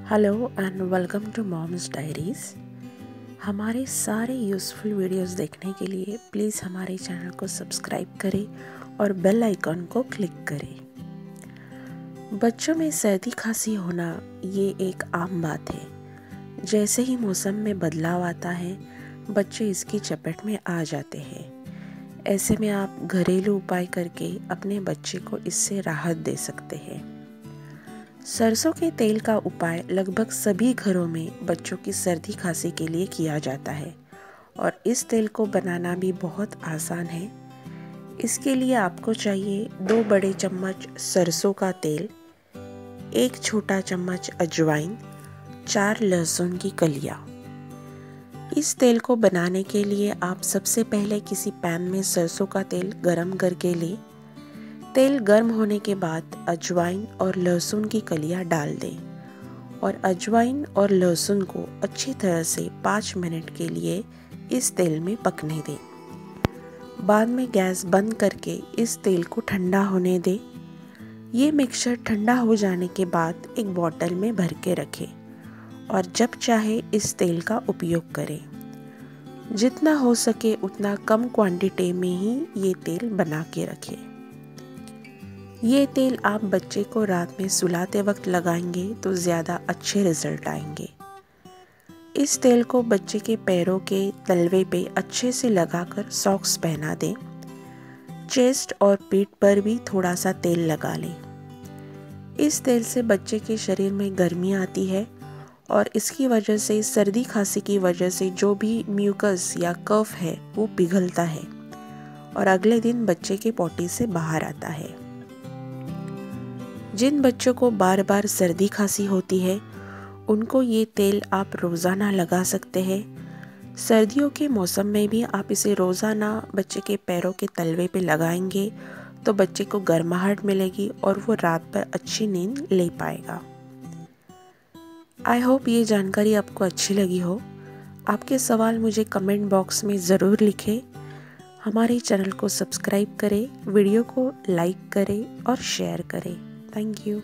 Hello and welcome to Mom's Diaries. हमारे सारे useful videos देखने के लिए प्लीज़ हमारे चैनल को सब्सक्राइब करें और बेल आइकन को क्लिक करें। बच्चों में सर्दी खांसी होना ये एक आम बात है। जैसे ही मौसम में बदलाव आता है बच्चे इसकी चपेट में आ जाते हैं। ऐसे में आप घरेलू उपाय करके अपने बच्चे को इससे राहत दे सकते हैं। सरसों के तेल का उपाय लगभग सभी घरों में बच्चों की सर्दी खांसी के लिए किया जाता है और इस तेल को बनाना भी बहुत आसान है। इसके लिए आपको चाहिए 2 बड़े चम्मच सरसों का तेल, 1 छोटा चम्मच अजवाइन, 4 लहसुन की कलियां। इस तेल को बनाने के लिए आप सबसे पहले किसी पैन में सरसों का तेल गरम करके लें। तेल गर्म होने के बाद अजवाइन और लहसुन की कलियां डाल दें और अजवाइन और लहसुन को अच्छी तरह से 5 मिनट के लिए इस तेल में पकने दें। बाद में गैस बंद करके इस तेल को ठंडा होने दें। ये मिक्सचर ठंडा हो जाने के बाद एक बॉटल में भर के रखें और जब चाहे इस तेल का उपयोग करें। जितना हो सके उतना कम क्वांटिटी में ही ये तेल बना के रखें। ये तेल आप बच्चे को रात में सुलाते वक्त लगाएंगे तो ज़्यादा अच्छे रिजल्ट आएंगे। इस तेल को बच्चे के पैरों के तलवे पे अच्छे से लगाकर सॉक्स पहना दें। चेस्ट और पीठ पर भी थोड़ा सा तेल लगा लें। इस तेल से बच्चे के शरीर में गर्मी आती है और इसकी वजह से सर्दी खांसी की वजह से जो भी म्यूकस या कफ है वो पिघलता है और अगले दिन बच्चे के पॉटी से बाहर आता है। जिन बच्चों को बार बार सर्दी खांसी होती है उनको ये तेल आप रोज़ाना लगा सकते हैं। सर्दियों के मौसम में भी आप इसे रोज़ाना बच्चे के पैरों के तलवे पे लगाएंगे तो बच्चे को गर्माहट मिलेगी और वो रात भर अच्छी नींद ले पाएगा। आई होप ये जानकारी आपको अच्छी लगी हो। आपके सवाल मुझे कमेंट बॉक्स में ज़रूर लिखें। हमारे चैनल को सब्सक्राइब करें, वीडियो को लाइक करें और शेयर करें। Thank you.